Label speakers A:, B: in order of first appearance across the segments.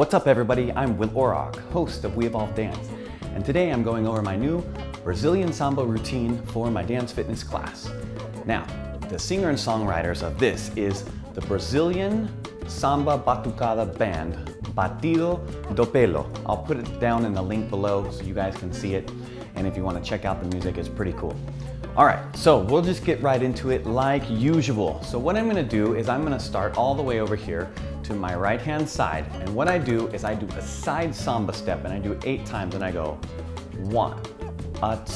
A: What's up everybody, I'm Will Orog, host of We Evolve Dance, and today I'm going over my new Brazilian Samba routine for my dance fitness class. Now, the singer and songwriters of this is the Brazilian Samba Batucada Band, Batido Do Pelo. I'll put it down in the link below so you guys can see it, and if you want to check out the music, it's pretty cool. Alright, so we'll just get right into it like usual. So what I'm going to do is I'm going to start all the way over here to my right hand side, and what I do is I do a side samba step, and I do 8 times, and I go 1,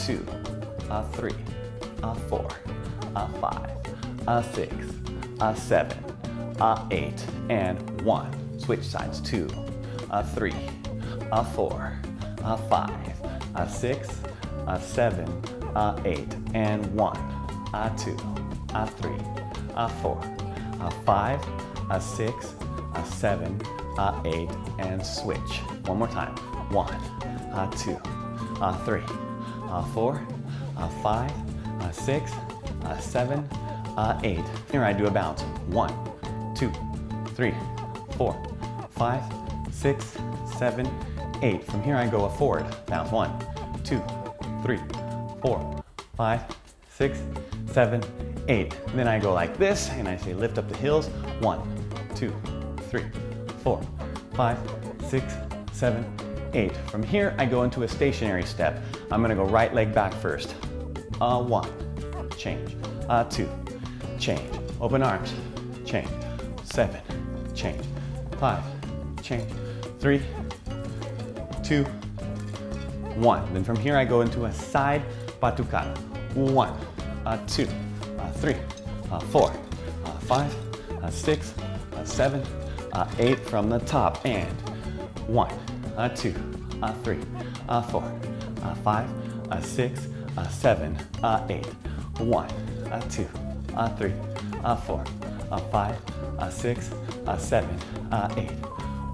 A: 2, 3, 4, 5, 6, 7, 8, and 1. Switch sides, 2, 3, 4, 5, 6, 7, 8, and 1, 2, 3, 4, 5, 6, 7, 8, and switch. One more time. 1, 2, 3, 4, 5, 6, 7, 8. Here I do a bounce. 1, 2, 3, 4, 5, 6, 7, 8. From here I go a forward bounce. 1, 2, 3, 4, 5, 6, 7, 8. And then I go like this, and I say lift up the heels. 1, 2, 3, 4, 5, 6, 7, 8. From here, I go into a stationary step. I'm gonna go right leg back first. 1, change. 2, change. Open arms, change. 7, change. 5, change. 3, 2, 1. Then from here, I go into a side batucada. 1, 2, 3, 4, 5, 6, 7, 8 from the top, and 1, 2, 3, 4, 5, 6, 7, 8. 1, 2, 3, 4, 5, 6, 7, 8.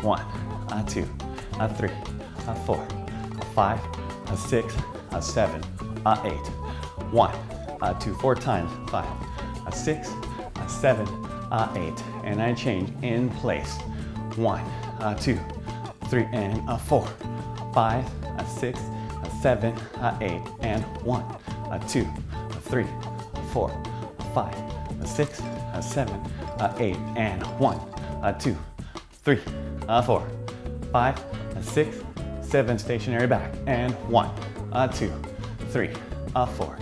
A: 1, 2, 3, 4, 5, 6, 7, 8. 1, 2, 4 times. 5, 6, 7, 8, and I change in place. 1, 2, 3, and 4, 5, 6, 7, 8, and 1, 2, 3, 4, 5, 6, 7, 8, and 1, 2, 3, 4, 5, 6, 7, stationary back, and 1, 2, 3, 4,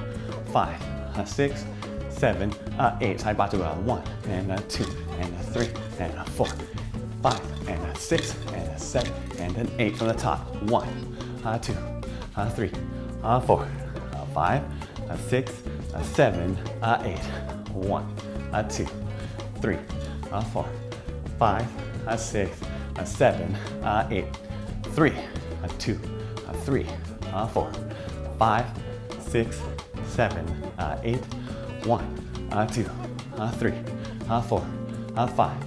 A: 5, 6, 7, 8. Side batucada. 1, and 2, and 3, and 4, 5, and 6, and 7, and an 8 from the top. 1, 2, 3, 4, 5, 6, 7, 8. 1, 2, 3, 4, 5, 6, 7, 8. 3, 2, 3, 4, 5, 6, 7, 8. 1, 2, 3, 4, 5,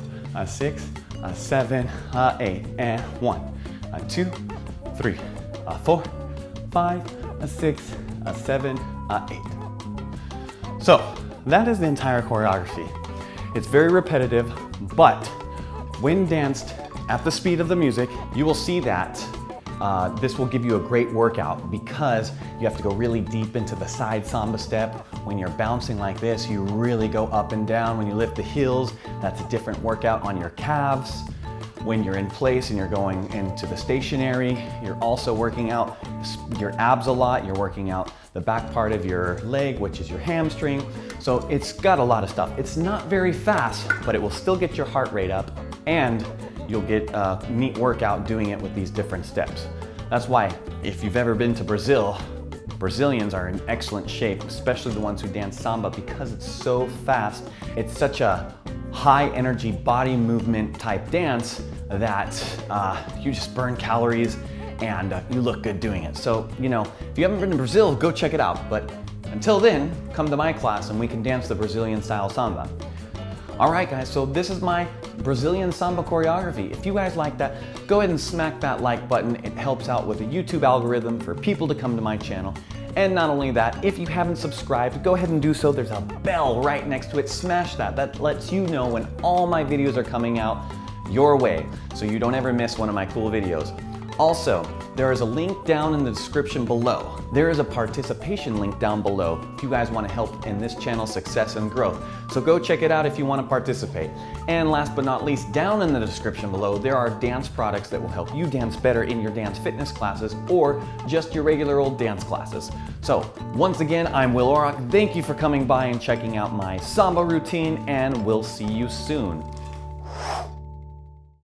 A: 6, 7, 8, and 1, 2, 3, 4, 5, 6, 7, 8. So that is the entire choreography. It's very repetitive, but when danced at the speed of the music, you will see that this will give you a great workout because you have to go really deep into the side samba step. When you're bouncing like this, you really go up and down. When you lift the heels, that's a different workout on your calves. When you're in place and you're going into the stationary, you're also working out your abs a lot. You're working out the back part of your leg, which is your hamstring. So it's got a lot of stuff. It's not very fast, but it will still get your heart rate up, and you'll get a neat workout doing it with these different steps. That's why if you've ever been to Brazil, Brazilians are in excellent shape, especially the ones who dance samba, because it's so fast. It's such a high energy body movement type dance that you just burn calories and you look good doing it. So, you know, if you haven't been to Brazil, go check it out. But until then, come to my class and we can dance the Brazilian style samba. All right, guys, so this is my Brazilian samba choreography. If you guys like that, go ahead and smack that like button. It helps out with the YouTube algorithm for people to come to my channel. And not only that, if you haven't subscribed, go ahead and do so. There's a bell right next to it. Smash that. That lets you know when all my videos are coming out. your way so you don't ever miss one of my cool videos. Also, there is a link down in the description below. There is a participation link down below if you guys want to help in this channel's success and growth. So go check it out if you want to participate. And last but not least, down in the description below, there are dance products that will help you dance better in your dance fitness classes or just your regular old dance classes. So once again, I'm Will Auroch. Thank you for coming by and checking out my Samba routine, and we'll see you soon.